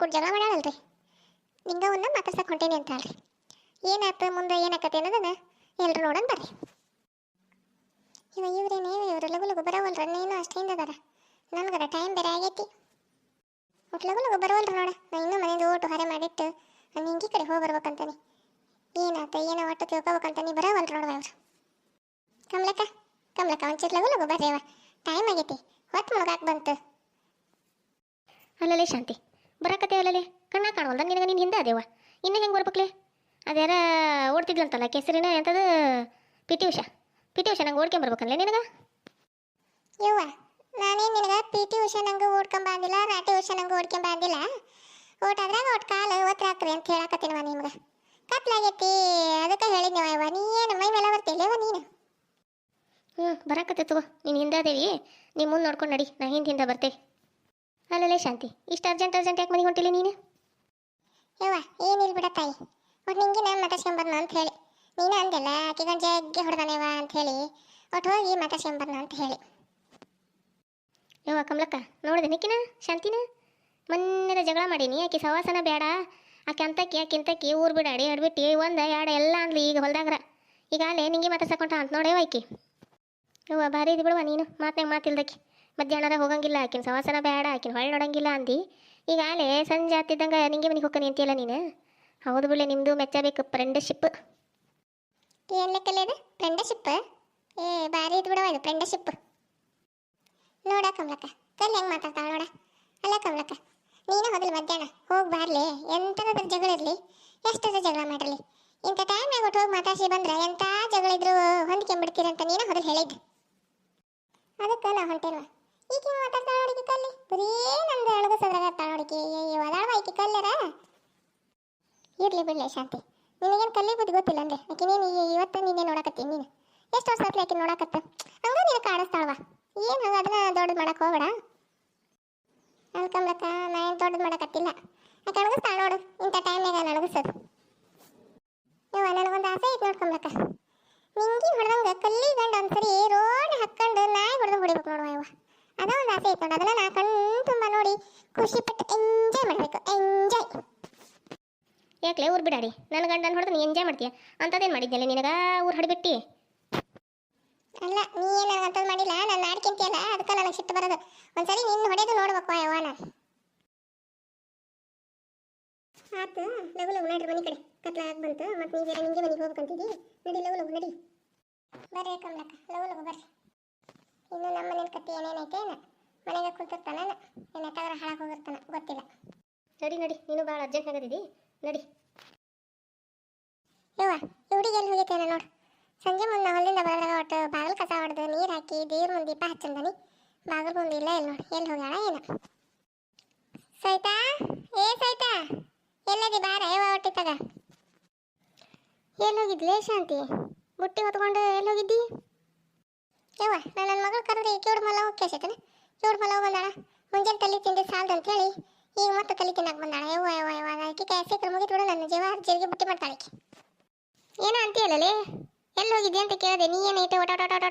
ಕೂಡ ಜಗಳ ಮಾಡ್ಯಾಳಲ್ರಿ, ನಿಂಗವನ್ನ ಮಾತಾಡ್ಸಕ್ಕೆ ಹೊಂಟೇನಿ ಅಂತ ಹೇಳ್ರಿ. ಏನಾಯ್ತು ಮುಂದೆ ಏನಾಕತಿ ಅನ್ನೋದನ್ನ ಎಲ್ರು ನೋಡೋಣ ಬರ್ರಿ. ಇವ್ರೇನೇ ಇವ್ರು ಲಗು ಲಗು ಬರೋವಲ್ರ, ನೀನು ಅಷ್ಟೇಂದ ಅದಾರ, ನನ್ಗರ ಟೈಮ್ ಬೇರೆ ಆಗೈತಿ. ಒಟ್ಟು ಲಗು ಲಗು ಬರೋವಲ್ರ ನೋಡ. ನಾ ಇನ್ನೂ ಮನೆಯಿಂದ ಓಟು ಹೊರೆ ಮಾಡಿಟ್ಟು ನಾನು ಹಿಂಗೆ ಕಡೆ ಹೋಗಿ ಬರ್ಬೇಕಂತಾನೆ. ಏನಾಯ್ತು ಏನೋ ಒಟ್ಟು ತಿಳ್ಕೊಬೇಕಂತಾನೆ ಬರೋವಲ್ರ ನೋಡುವ ಇವ್ರು. ಕಮಲಕ್ಕ ಕಮಲಕ್ಕ ಒಂಚೂರು ಲಗು ಲಗು ಬರ್ರಿ, ಟೈಮ್ ಆಗೈತಿ, ಹೊತ್ತು ಮುಳುಗಾಕ್ ಬಂತು. ಅಲ್ಲಲೇ ಶಾಂತಿ ಬರಕತ್ತೆ ಅಲ್ಲಲೇ, ಕಣ್ಣ ಕಾಣವಲ್ದ ನಿನಗೆ, ನೀನು ಹಿಂದೆ ಅದೇವ, ಇನ್ನೂ ಹೆಂಗೆ ಬರ್ಬೇಕ್ಲೆ? ಅದ್ಯಾರ ಓಡ್ತಿದ್ಲಂತಲ್ಲ ಕೆಸರಿನ ಎಂಥದ್ದು ಪಿ ಟಿ ಉಷಾ ನಂಗೆ ಓಡ್ಕೊಂಬರ್ಬೇಕಲ್ಲ ನಿನಗೆ? ಯವ್ವ ನಾನೇನು ನಿನಗೆ PT ಉಷಾ ನಂಗೆ ಓಡ್ಕೊಂಬಂದಿಲ್ಲ, ರಾಟಿ ಉಷಾ ನಂಗೆ ಓಡ್ಕೊಂಬಂದಿಲ್ಲ. ಓಟಾದ್ರಾಗ ಒಟ್ಟು ಕಾಲು ಒತ್ತರ ಹಾಕ್ರಿ ಅಂತ ಹೇಳಕತ್ತೀನವ ನಿಮ್ಗೆ. ಕತ್ಲಾಗೈತಿ ಅದಕ್ಕೆ ಹೇಳಿದ್ನವ ಯವ್ವ, ನೀ ಏನು ಮೈ ಮೇಲೆ ಬರ್ತಿಲ್ಲವ ನೀನು? ಬರಕತ್ತೆ ತಗೋ, ನೀನು ಹಿಂದೆ ಅದೇವಿ, ನೀ ಮುಂದೆ ನೋಡ್ಕೊಂಡು ನಡಿ, ನಾ ಹಿಂದೆ ಬರ್ತೇವೆ. ಅಲ್ಲಲೇ ಶಾಂತಿ ಇಷ್ಟು ಅರ್ಜೆಂಟ್ ಯಾಕೆ ಮನೆಗೆ ಹೊಂಟಿಲ್ಲ ನೀನು? ಯವ್ವ ಏನಿಲ್ಲ ಬಿಡ ತಾಯಿ, ಒಟ್ಟು ನಿಂಗೆ ನಾನು ಮಾತಾಡ್ಸ್ಕೊಂಬರ್ನ ಅಂತ ಹೇಳಿ ನೀನು ಅಂದೆಲ್ಲ, ಆಕಿಗೊಂದು ಜಗ್ಗಿ ಹೊಡೆದಾನೇವ ಅಂತ ಹೇಳಿ ಒಟ್ಟು ಹೋಗಿ ಮಾತಾಡ್ಸ್ಕೊಂಬರ್ನ ಅಂತ ಹೇಳಿ. ಯವ್ವ ಕಮಲಕ್ಕ ನೋಡಿದೆ ನಿಕ್ಕಿನ ಶಾಂತಿನ ಮೊನ್ನೆದ ಜಗಳ ಮಾಡೀನಿ, ಆಕೆ ಸವಾಸನ ಬೇಡ, ಆಕೆ ಆಕಿಂತಕ್ಕಿ ಊರು ಬಿಡಾಡಿ ಅಡ್ಬಿಟ್ಟು ಒಂದು ಎರಡು ಎಲ್ಲ ಅಂದ್ಲಿ. ಈಗ ಹೊಲ್ದಾಗ್ರ ಈಗ ಅಲ್ಲೇ ನಿಂಗೆ ಮಾತಾಡ್ಸಕೊಂಟ ಅಂತ ನೋಡೇವ ಆಕಿ. ಯವ್ವ ಭಾರಿ ಇದು ಬಿಡುವ ನೀನು, ಮಾತ್ನಾಗ ಮಾತಿಲ್ದಕ್ಕಿ. ಮಧ್ಯಾಹ್ನದ ಹೋಗಂಗಿಲ್ಲ, ಆಕಿನ ಸವಾಸನ ಬೇಡ, ಆಕಿನ ಹೊಳ್ಳಿ ನೋಡಂಗಿಲ್ಲ ಅಂದು. ಈಗ ಅಲ್ಲೇ ಸಂಜೆ ಆಗ್ತಿದ್ದಂಗೆ ನಿಂಗೆ ಮನೆಗೆ ಹೋಗ್ತಾನೆ ಅಂತೀಯಲ್ಲ ನೀನು. ಹೌದು ಬಿಡ್ಲೆ, ನಿಮ್ಮದು ಮೆಚ್ಚಬೇಕು ಫ್ರೆಂಡ್ಶಿಪ್. ಏನು ಲೆಕ್ಕಲ್ಲ ಇದು ಫ್ರೆಂಡ್ಶಿಪ್? ಭಾರಿ ಇದು ಬಿಡವ ಇದು ಫ್ರೆಂಡ್ಶಿಪ್. ನೋಡ ಕಮಲಕ್ಕ ಕಲ್ಲಿ ಹೆಂಗೆ ಮಾತಾಡ್ತಾಳ ನೋಡ. ಅಲ್ಲ ಕಮಲಕ್ಕ ನೀನು ಮೊದಲು ಮಧ್ಯಾಹ್ನ ಹೋಗಿ ಬಾರ್ಲಿ, ಎಂಥದಾದ್ರೂ ಜಗಳ ಇರಲಿ, ಎಷ್ಟಾದ್ರೂ ಜಗಳ ಮಾಡಿರಲಿ, ಇಂಥ ಟೈಮ್ನಾಗ ಒಟ್ಟು ಹೋಗಿ ಮಾತಾಡಿಸಿ ಬಂದ್ರೆ ಎಂಥ ಜಗಳ ಇದ್ರು ಹೊಂದ್ಕೊಂಡ್ಬಿಡ್ತೀರಂತ ನೀನು ಮೊದಲು ಹೇಳಿದ್ದು. ಅದಕ್ಕೆ ನಾ ಹೊಂಟೇನ್ವ. ಈಕೆ ಮಾತಾಡ್ತಾಳ ನೋಡಿಕೆ ಕಲ್ಲಿ, ಬರೀ ನಮ್ದು ಅಳಗಸದ್ರಾಗತ್ತಾಳ ನೋಡಿಕೆ, ಒದಾಳ್ವ ಈಕೆ ಕಲ್ಲರ. ಇರ್ಲಿ ಬಿಡ್ಲೆ ಶಾಂತಿ, ನಿನಗೇನು ಕಲ್ಲಿ ಬುದ್ಧಿ ಗೊತ್ತಿಲ್ಲ ಅಂದ್ರೆ ಆಕೆ ನೀನು ಇವತ್ತು ನೀನೇ ನೋಡಕತ್ತೀನಿ. ನೀನು ಎಷ್ಟು ವರ್ಷ ಆತ್ಲಿ ಆಕೆ ನೋಡಕತ್ತ, ಹಂಗ ನೀನು ಕಾಣಿಸ್ತಾಳವ. ಏನು ಹಂಗ ಅದನ್ನ ದೊಡ್ಡದು ಮಾಡಕ್ಕೆ ಹೋಗಬೇಡ. ಅನ್ಕಂಬ್ಲಕ್ಕ ನಾ ಏನು ದೊಡ್ಡದು ಮಾಡಕತ್ತಿಲ್ಲ, ಆಕೆ ಅಣಗಿಸ್ತಾಳ ನೋಡು, ಇಂಥ ಟೈಮ್ನಾಗ ಅಣಗಿಸೋದು. ಇವ ನನಗೊಂದು ಆಸೆ ಐತೆ ನೋಡ್ಕೊಂಬ್ಲಕ್ಕ, ನಿಂಗೆ ಹೊಡೆದಂಗೆ ಕಲ್ಲಿ ಗಂಡ ಒಂದ್ಸರಿ ರೋಡ್ ಹಾಕ್ಕೊಂಡು ನಾಯಿ ಹೊಡೆದು ಹೊಡಿಬೇಕು ನೋಡುವ ಇವ. ಅದ ಒಂದು ಆಸೆ ಐತೆ ನೋಡು, ಅದನ್ನ ನಾ ಕಣ್ಣು ತುಂಬ ನೋಡಿ ಖುಷಿ ಪಟ್ಟು ಎಂಜಾಯ್ ಮಾಡಬೇಕು, ಎಂಜಾಯ್. ಯಾಕಲೇ ಊರು ಬಿಡಾಡಿ ನನ್ನ ಗಂಡನ ಹೊಡೆದು ನೀ ಎಂಜಾಯ್ ಮಾಡ್ತೀಯ ಅಂಥದ್ದೇನು ಮಾಡಿದ್ನಲ್ಲ ನಿನಗೆ ಊರು ಹಡಿಬಿಟ್ಟು? ಅಲ್ಲ ನೀ ಏನು ನನಗಂತದ್ದು ಮಾಡಿಲ್ಲ, ನಾನು ಆಡ್ಕೊಂತಿಯಲ್ಲ ಅದಕ್ಕೆ ನನಗೆ ಸಿಟ್ಟು ಬರೋದು. ಒಂದ್ಸರಿ ನಿನ್ನ ಹೊಡೆದು ನೋಡ್ಬೇಕು ಯವ್ವ ನಾನು. ಆತು ಲಗು ಲಗು ನಡ್ರಿ ಮನೆ ಕಡೆ, ಕತ್ಲಾಗ ಬಂತು, ಮತ್ತು ನೀವು ಬೇರೆ ನಿಂಗೆ ಮನೆಗೆ ಹೋಗ್ಬೇಕಂತಿದ್ದಿ. ನಡಿ ಲಗು ಲಗು ನಡಿ ಬರ್ರಿ ಕಮಲಕ್ಕ, ಲಗು ಲಗು ಬರ್ರಿ. ಇನ್ನು ನಮ್ಮ ಮನೇನ ಕತ್ತಿ ಏನೇನೈತೆ ಮನೆಗೆ ಕುಂತಿರ್ತಾನ, ಏನು ಎತ್ತಾಗ ಹಾಳಾಗಿ ಹೋಗಿರ್ತಾನ ಗೊತ್ತಿಲ್ಲ. ನಡಿ ನೀನು ಭಾಳ ಅರ್ಜೆಂಟ್ ಆಗದಿದ್ದಿ, ನಡಿ. ಯವ್ವ ಹುಡುಗಿ ಎಲ್ಲಿ ಹೋಗೈತೇನ ನೋಡು. ಸಂಜೆ ಮುಂದೆ ಹೊಲದಿಂದ ಬರೋದ್ರಾಗ ಒಟ್ಟು ಬಾಗಿಲು ಕಸ ಹೊಡೆದು ನೀರು ಹಾಕಿ ದೇವ್ರ ಮುಂದೆ ದೀಪ ಹಚ್ಚಂದಾನಿ, ಬಾಗಿಲು ಮುಂದೆ ಇಲ್ಲ ಎಲ್ಲಿ ನೋಡಿ, ಎಲ್ಲಿ ಹೋಗ್ಯಾಳ ಏನು? ಸೈತಾ ಸೈತಾ ಎಲ್ಲದಿ ಬಾರ ಯವ್ವ ಹೊಟ್ಟಿತ್ತಾಗ. ಎಲ್ಲಿ ಹೋಗಿದ್ಲೇ ಶಾಂತಿ? ಬುಟ್ಟಿ ಹೊತ್ಕೊಂಡು ಎಲ್ಲಿ ಹೋಗಿದ್ದಿ? ಯವ್ವ ನಾನು ನನ್ನ ಮಗಳು ಕರೆದ್ರೆ ಕಿವುಡು ಮಲ್ಲ ಹೋಗಿ ಕೇಸೈತೇನೆ, ಕಿವುಡು ಮಲ್ಲ ಹೋಗಿ ಬಂದಾಳ. ಮುಂಜಾನೆ ತಲೆ ತಿಂದು ಸಾಲದು ಅಂತೇಳಿ ಈಗ ಮತ್ತೆ ತಲೆ ತಿನ್ನಕ್ಕೆ ಬಂದಾಳ. ಯವ್ವ ಯವ್ವ ಯವ್ವ ಆಕೆ ಕೈ ಸಿಕ್ಕರೆ ಮುಗಿದ್ಬಿಡು, ನನ್ನ ಜೀವ ಜೀರಿಗೆ ಬುಟ್ಟಿ ಮಾಡ್ತಾಳೆ ಆಕೆ. ಏನೋ ಅಂತೀಯಲ್ಲೇ, ಎಲ್ಲಿ ಹೋಗಿದ್ದೆ ಅಂತ ಕೇಳಿದೆ, ನೀ ಏನು ಐತೆ ಒಟ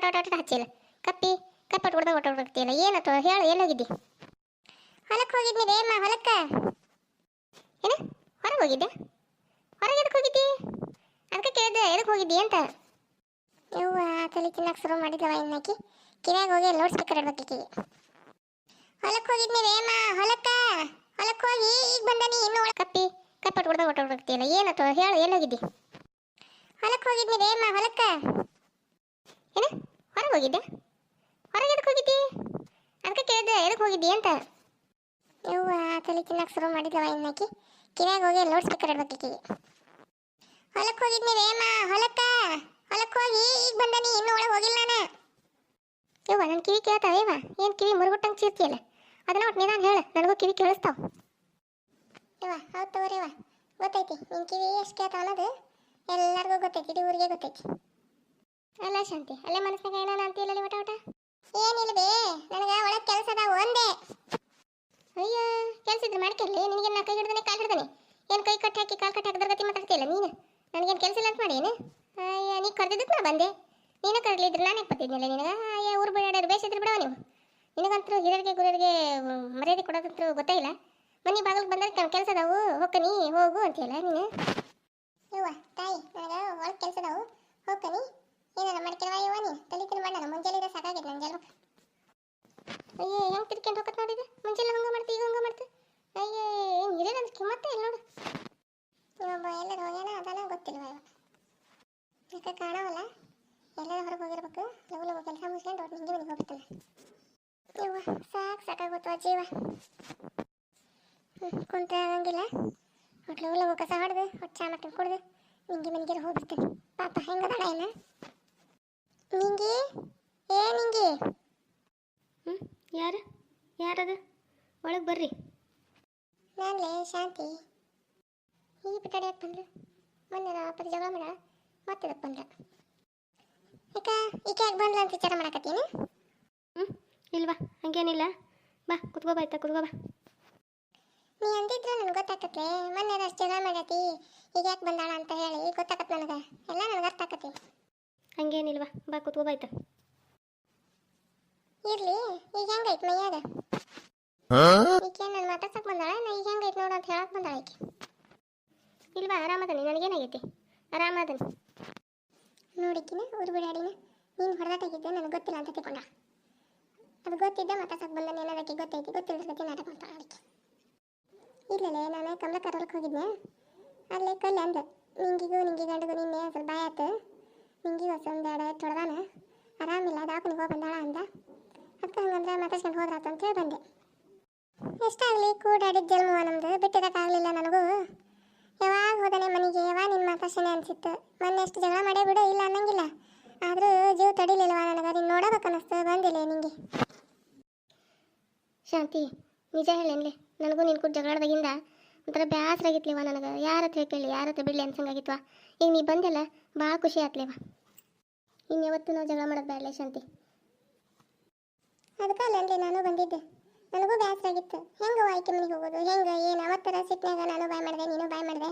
ಹಚ್ಚಿಲ್ಲ, ಕಪ್ಪಟ್ಟು ಹೊಡೆದ ಹೊಡ್ತೀಯಲ್ಲ, ಏನತ್ತು ಹೇಳು, ಎಲ್ಲಿ ಹೋಗಿದ್ದಿ? ಹೊಲಕ್ಕೆ ಹೋಗಿದ್ನಿ ಬೇಮ್ಮ, ಹೊಲಕ್ಕೆ. ಏನು ಹೊರಗೆ ಹೋಗಿದ್ದೆ? ಹೊರಗೆ ಎದಕ್ಕೆ ಹೋಗಿದ್ದಿ? ಅದಕ್ಕೆ ಕೇಳಿದೆ ಎದಕ್ಕೆ ಹೋಗಿದ್ದಿ ಅಂತ. ಯವ್ವ ತಲೆ ತಿನ್ನಕ್ಕೆ ಶುರು ಮಾಡಿದವ ಇನ್ನಾಕಿ, ಕಿವ್ಯಾಗ ಹೋಗಿ ಲೌಡ್ ಸ್ಪೀಕರ್ ಇಡ್ಬೇಕೀಗೆ. ಹೊಲಕ್ಕೆ ಹೋಗಿದ್ನಿ ಬೇಮ್ಮ, ಹೊಲಕ್ಕೆ ಹೋಗಿ ಈಗ ಬಂದನಿ. ಇನ್ನು ಕಪ್ಪಟ್ಟು ಹೊಡೆದ ಹೊಡ್ತೀಯಲ್ಲ, ಏನತ್ತು ಹೇಳು, ಎಲ್ಲಿ ಹೋಗಿದ್ದಿ? ಹೊಲಕ್ಕೆ ಹೋಗಿದ್ನಿ ಬೇಮ್ಮ, ಹೊಲಕ್ಕೆ. ಏನು ಹೊರಗೆ ಹೋಗಿದ್ದೆ? ಹೊರಗೆ ಎದಕ್ಕೆ ಹೋಗಿದ್ದಿ? ಅದಕ್ಕೆ ಕೇಳಿದೆ ಎದಕ್ಕೆ ಹೋಗಿದ್ದಿ ಅಂತ. ಯವ್ವ ತಲೆ ತಿನ್ನಕ್ಕೆ ಶುರು ಮಾಡಿದವ ಇನ್ನಾಕಿ, ಕಿವ್ಯಾಗ ಹೋಗಿ ಲೌಡ್ ಸ್ಪೀಕರ್ ಇಡ್ಬೇಕೀಗೆ. ಹೊಲಕ್ಕೆ ಹೋಗಿದ್ನಿ ಬೇಮ್ಮ, ಹೊಲಕ್ಕೆ ಹೋಗಿ ಈಗ ಬಂದನಿ. ಇನ್ನು ಒಳಗೆ ಹೋಗಿಲ್ಲ ನಾನು. ಯವ್ವ ನನ್ನ ಕಿವಿ ಕೇಳ್ತಾವೇವ, ಏನು ಕಿವಿ ಮುರುಗುಟ್ಟಂಗೆ ಚೀರ್ತಿಯಲ್ಲ, ಅದನ್ನ ಒಟ್ಟು ನಿಧಾನ ಹೇಳು, ನನಗೂ ಕಿವಿ ಕೇಳಿಸ್ತಾವ. ಯವ್ವ ಹೌದು ತಗೋರಿವ, ಗೊತ್ತೈತಿ ನಿನ್ನ ಕಿವಿ ಎಷ್ಟು ಕೇಳ್ತಾವ ಅನ್ನೋದು ಎಲ್ಲರಿಗೂ ಗೊತ್ತೈತಿ, ಇಡೀ ಊರಿಗೆ ಗೊತ್ತೈತಿ. ಅಲ್ಲ ಶಾಂತಿ ಅಲ್ಲೇ ಮನಸ್ಸಿನಾಗ ಏನಾನ ಅಂತೀಯಲ್ಲ ಒಟ ಏನಿಲ್ಲ ಬೇ, ನನಗೆ ಒಳಗೆ ಕೆಲಸ ಅದಾವ ಒಂದೇ. ಅಯ್ಯ ಕೆಲಸ ಇದ್ರೆ ಮಾಡ್ಕೊಳ್ಳಿ, ನಿನಗೆ ನಾ ಕೈ ಹಿಡ್ದಾನೆ ಕಾಲು ಹಿಡ್ದಾನೆ, ಏನು ಕೈ ಕಟ್ಟಿ ಹಾಕಿ ಕಾಲು ಕಟ್ಟಿ ಹಾಕಿದ್ರ ಗತಿ ಮಾತಾಡ್ತೀಯಲ್ಲ ನೀನು. ನನಗೇನು ಕೆಲಸ ಇಲ್ಲ ಅಂತ ಮಾಡಿ ಏನು? ಅಯ್ಯ ನೀ ಕರೆದಿದ್ದಕ್ಕೆ ನಾ ಬಂದೆ, ನೀನು ಕರಲಿದ್ರೆ ನಾನೇ ಬರ್ತಿದ್ನಿಲ್ಲ ನಿನಗೆ. ಅಯ್ಯ ಊರು ಬಿಡಾಡೋರು ಬೇಸಿದ್ರೆ ಬಿಡವ ನೀವು. ನಿನಗಂತರೂ ಹಿರಿಯರಿಗೆ ಗುರಿಯರಿಗೆ ಮರ್ಯಾದೆ ಕೊಡೋದಂತರೂ ಗೊತ್ತೇ ಇಲ್ಲ. ಮನೆ ಬಾಗಿಲು ಬಂದ್ರೆ ಕೆಲಸ ಅದಾವು ಹೋಗ್ಕನಿ ಹೋಗು ಅಂತೀಯಲ್ಲ ನೀನು. ಯವ್ವ ತಾಯಿ ನನಗೆ ಒಳಗೆ ಕೆಲಸ ಅದಾವು ಹೋಗ್ಕನಿ ಏನಾರ ಮಾಡ್ಕಿರವ ಯವ್ವ ನೀ ತಲೆ ತಿನ್ನು ಮಾಡ ಮುಂಜಾನೆ ಸಾಕಾಗೈತೆ ನನ್ನ ಜಲ್ವ. ಅಯ್ಯೇ ಹೆಂಗೆ ತಿರ್ಕೊಂಡು ಹೋಗತ್ ನೋಡಿದೆ ಮುಂಚೆಲ್ಲ ಹಂಗೆ ಮಾಡ್ತಿ ಈಗ ಹಂಗೆ ಮಾಡ್ತಿ. ಅಯ್ಯೇ ಏನು ಹಿರಿಯರ ಅಂತ ಕಿಮ್ಮತ್ತೆ ಇಲ್ಲ ನೋಡು. ಇವೊಬ್ಬ ಎಲ್ಲರೂ ಹೋಗ್ಯಾನ ಅದಾನ ಗೊತ್ತಿಲ್ವ ಇವ ಯಾಕೆ ಕಾಣವಲ್ಲ. ಎಲ್ಲರೂ ಹೊರಗೆ ಹೋಗಿರ್ಬೇಕು. ಲಗು ಲಗು ಕೆಲಸ ಮುಗಿಸ್ಕೊಂಡು ಅವ್ರು ನಿಂಗೆ ಮನೆಗೆ ಹೋಗ್ಬೇಕಲ್ಲ. ಯವ್ವ ಸಾಕಾಗೋತು ಜೀವ. ಕುಂತ್ರೆ ಆಗಂಗಿಲ್ಲ. ಒಟ್ಟು ಲಗು ಲಗು ಕಸ ಹೊಡೆದು ಒಟ್ಟು ಚಾ ಮಾಡ್ಕೊಂಡು ಕುಡ್ದು ನಿಂಗೆ ಮನೆಗೆ ಹೋಗ್ಬಿಡ್ತೀನಿ. ಪಾಪ ಹೆಂಗದಾಳ ಏನ ನಿಂಗೆ ನಿಂಗೆ ಯಾರದು ಒಳಗೆ ಬರ್ರಿ. ನಾನ್ಲೇ ಶಾಂತಿ. ಈ ಬಿಟ್ಟಾಡಿ ಯಾಕೆ ಬಂದ್ಲು? ಮೊನ್ನೆ ಅಪ್ಪದ ಜಗಳ ಮಾಡ ಮತ್ತೆ ಅದಕ್ಕೆ ಬಂದ. ಈಕೆ ಯಾಕೆ ಬಂದ್ಲ ಅಂತ ವಿಚಾರ ಮಾಡಕತ್ತೀನಿ. ಇಲ್ವಾ ಹಂಗೇನಿಲ್ಲ, ಬಾ ಕುತ್ಕೋ ಬಾ ಕುತ್ಕೋ ಬಾ. ನೀ ಅಂದಿದ್ರೆ ನನಗೆ ಗೊತ್ತಾಕತ್ಲೆ ಮೊನ್ನೆ ಅಷ್ಟು ಜಗಳ ಮಾಡತಿ ಈಗ ಯಾಕೆ ಬಂದಾಳ ಅಂತ ಹೇಳಿ ಗೊತ್ತಾಕತ್ ನನಗೆ ಎಲ್ಲ ನನಗೆ ಅರ್ಥ ಆಕತಿ. ಹಂಗೇನಿಲ್ವಾ ಬಾ ಕುತ್ಕೋ ಬಾ. ಇರ್ಲಿ ಈಗ ಹೆಂಗೈತೆ ಮೈಯಾಗ? ಈಕೆ ನನ್ನ ಮಾತಾಡ್ಸಕ್ ಬಂದಾಳ ನಾ ಈಗ ಹೆಂಗೈತೆ ನೋಡು ಅಂತ ಹೇಳಕ್ ಬಂದಾಳ ಈಕೆ. ಇಲ್ವಾ ಆರಾಮದನಿ, ನನಗೇನಾಗೈತಿ ಆರಾಮದನಿ. ನೋಡಿಕಿನ ಊರು ಬಿಡಾಡಿನ ನೀನು ಹೊಡೆದಾಟಾಗಿದ್ದೆ ನನಗೆ ಗೊತ್ತಿಲ್ಲ ಅಂತ ತಿಳ್ಕೊಂಡ. ಅದು ಗೊತ್ತಿದ್ದ ಮಾತಾಡ್ಸಕ್ ಬಂದ ಏನದಕ್ಕೆ ಗೊತ್ತೈತಿ ಗೊತ್ತಿಲ್ಲದಕ್ಕೆ ನಾಟಕ ಮಾಡ್ತಾಳ ಅದಕ್ಕೆ. ಇಲ್ಲಲೇ ನಾನು ಕಮಲಕ್ಕ ಹೊಲಕ್ಕೆ ಹೋಗಿದ್ದೆ. ಅಲ್ಲೇ ಕಲ್ಲು ಅಂದ ನಿಂಗೆ ಗಂಡಗು ನಿನ್ನೆ ಸ್ವಲ್ಪ ಬಾಯಿ ಆಯ್ತು. ನಿಂಗೆ ಒಂದೆರಡು ಹೊಡೆದಾನ ಆರಾಮಿಲ್ಲ ದಾಪನಿಗೆ ಹೋಗಿ ಬಂದಾಳ ಅಂದ. ಅದಕ್ಕೆ ಹಂಗಂದ್ರೆ ಮಾತಾಡ್ಸ್ಕೊಂಡು ಹೋದ್ರಾತ ಅಂತೇಳಿ ಬಂದೆ. ಎಷ್ಟಾಗಲಿ ಕೂಡಾಡಿದ ಜನ್ಮವ ನಮ್ದು ಬಿಟ್ಟಿರೋಕ್ಕಾಗಲಿಲ್ಲ ನನಗೂ. ಯಾವಾಗ ಹೋದಾನೆ ಮನೆಗೆ ಯಾವಾಗ ನಿನ್ನ ಮಾತಾಡ್ಸೇನೆ ಅನ್ಸಿತ್ತು. ಮೊನ್ನೆ ಎಷ್ಟು ಜಗಳ ಮಾಡೇ ಬಿಡು ಇಲ್ಲ ಅನ್ನಂಗಿಲ್ಲ. ಆದರೂ ಜೀವ ತಡಿಲಿಲ್ವ ನನಗೆ. ನೀನು ನೋಡಬೇಕು ಅನ್ನಿಸ್ತು ಬಂದಿಲ್ಲ ನಿಂಗೆ. ಶಾಂತಿ ನಿಜ ಹೇಳೇನ್ಲಿ, ನನಗೂ ನಿನ್ ಕೂಡ ಜಗಳದಾಗಿಂದ ಒಂಥರ ಬ್ಯಾಸರ ಆಗಿತ್ಲಿವ ನನಗೆ. ಯಾರ ಹತ್ರ ಕೇಳಿ ಯಾರ ಹತ್ರ ಬಿಡಲಿ ಅನ್ಸಂಗಾಗಿತ್ವ. ಈಗ ನೀ ಬಂದೆಲ್ಲ ಭಾಳ ಖುಷಿ ಆತ್ಲಿವ. ಇನ್ಯಾವತ್ತು ನಾವು ಜಗಳ ಮಾಡೋದು ಬೇಡಲೇ ಶಾಂತಿ. ಅದಕ್ಕೆ ಅಲ್ಲನ್ರಿ ನಾನು ಬಂದಿದ್ದೆ. ನನಗೂ ಬ್ಯಾಸರ ಆಗಿತ್ತು. ಹೆಂಗೆ ಆಯ್ಕೆ ಮನೆಗೆ ಹೋಗೋದು ಹೆಂಗೆ ಏನು ಅವತ್ತರ ಸಿಟ್ನಾಗ ನಾನು ಬಾಯ್ ಮಾಡಿದೆ ನೀನು ಬಾಯ್ ಮಾಡಿದೆ.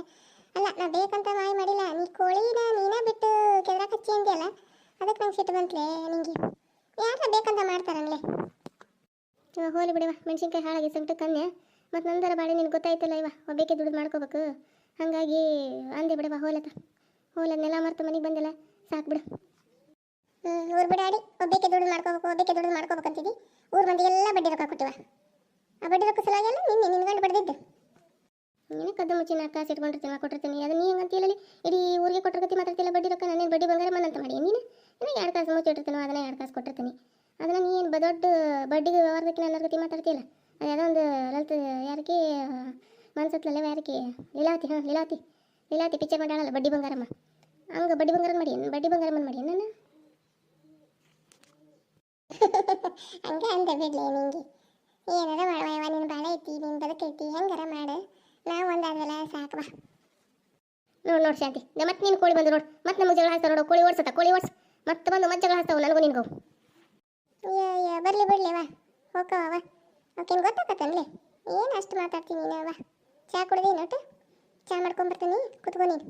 ಅಲ್ಲ ನಾ ಬೇಕಂತ ಬಾಯ್ ಮಾಡಿಲ್ಲ. ನೀ ಕೋಳಿನ ನೀನೇ ಬಿಟ್ಟು ಕೆದ್ರಾಕ ಹಚ್ಚಿ ಅಂದಿಯಲ್ಲ ಅದಕ್ಕೆ ನಂಗೆ ಸಿಟ್ಟು ಬಂತಲೇ ನಿಂಗೆ. ಯಾರ ಬೇಕಂತ ಮಾಡ್ತಾರನ್ಲೇ. ಇವಾಗ ಹೋಲಿ ಬಿಡಿವ, ಮೆಣಸಿನ್ಕಾಯಿ ಹಾಳಾಗಿ ಸಂಕಟ ಕನ್ಯೆ ಮತ್ತು ನಂದರ ಬಾಡಿ ನಿನ್ಗೆ ಗೊತ್ತಾಯ್ತಲ್ಲ ಇವ ಒಬ್ಬಕ್ಕೆ ದುಡ್ಡು ಮಾಡ್ಕೋಬೇಕು. ಹಾಗಾಗಿ ಅಂದೆ ಬಿಡವ ಹೋಲದ್ನೆಲ್ಲ ಮರ್ತು ಮನೆಗೆ ಬಂದಿಲ್ಲ ಸಾಕು ಬಿಡು. ಊರು ಬಿಡಾಡಿ ಒಬ್ಬಕ್ಕೆ ದುಡ್ಡು ಮಾಡ್ಕೋಬೇಕಂತಿದ್ದಿ. ಊರು ಮಂದಿಗೆಲ್ಲ ಬಡ್ಡಿ ರೊಕ್ಕ ಕೊಟ್ಟಿವ. ಆ ಬಡ್ಡಿ ರೊಕ್ಕ ಸಲಾಗೆಲ್ಲ ನಿನ್ನ ಗಂಡು ಬಡ್ದಿದ್ದು. ನೀನು ಕದ್ದು ಮುಚ್ಚಿ ನಾ ಕಾಸು ಇಟ್ಕೊಂಡಿರ್ತೀನಿ ಕೊಟ್ಟಿರ್ತೀನಿ. ಅದು ನೀ ಹೆಂಗಂತೀಯಲ್ಲಿ ಇಡೀ ಊರಿಗೆ ಕೊಟ್ಟಿರ್ತಿ ಮಾತಾಡ್ತಿಲ್ಲ ಬಡ್ಡಿ ರೊಕ್ಕ. ನಾನೇನು ಬಡ್ಡಿ ಬಂಗಾರ ಮನಂತ ಮಾಡಿ ನೀನು ನನಗೆ 2 ಕಾಸು ಮುಚ್ಚಿಟ್ಟಿರ್ತೀನೋ ಅದನ್ನೇ 2 ಕಾಸು ಕೊಟ್ಟಿರ್ತೀನಿ. ಅದನ್ನು ನೀ ಏನು ದೊಡ್ಡ ಬಡ್ಡಿಗೆ ವ್ಯವಹಾರದಕ್ಕೆ ನನ್ನ ಗತಿ ಮಾತಾಡ್ತಿಲ್ಲ. ಅದು ಯಾವುದೋ ಒಂದು ಲಲಿತ ಯಾರಕ್ಕೆ ಮನ್ಸತ್ಲಲ್ಲ ಯಾರಕ್ಕೆ ಲೀಲಾವತಿ ಪಿಕ್ಚರ್ ಮಾಡಾಳಲ್ಲ ಬಡ್ಡಿ ಬಂಗಾರಮ್ಮ. ಹಂಗೆ ಬಡ್ಡಿ ಬಂಗಾರ ಮಾಡಿ ಬಡ್ಡಿ ಬಂಗಾರಮ್ಮನ ಮಾಡಿ ನನ್ನ ಹಂಗೆ ಅಂದೆ ಬಿಡ್ಲಿ ನಿಂಗೆ. ಏನಾರ ಮಾಡುವ ನೀನು ಬಾಳ ಐತಿ ನೀನು ಬದುಕೈತಿ ಹೆಂಗಾರ ಮಾಡು. ನಾವು ಒಂದಾದ್ವಲ್ಲ ಸಾಕು ಬಾ. ನೋಡು ಶಾಂತಿ ಮತ್ತೆ ನೀನು ಕೋಳಿ ಬಂದು ನೋಡು ಮತ್ತೆ ನಮಗೆ ಜಗಳ ಹಾಕ್ತಾರೆ ನೋಡು. ಕೋಳಿ ಓಡಿಸ್ ಮತ್ತೆ ಬಂದು ಮತ್ತೆ ಜಗಳ ಹಾಕ್ತಾವೆ ನನಗೂ ನಿನ್ಗೂ. ಬರ್ಲಿ ಬಿಡ್ಲಿವಾ ಹೋಗವ ಓಕೆನು ಗೊತ್ತಾಗತ್ತನ್ಲಿ. ಏನು ಅಷ್ಟು ಮಾತಾಡ್ತೀನಿ ನೀನು. ಚಾ ಕುಡ್ದಿ ನೋಟು ಚಾ ಮಾಡ್ಕೊಂಬರ್ತೀನಿ ಕುತ್ಕೊ ನೀನು.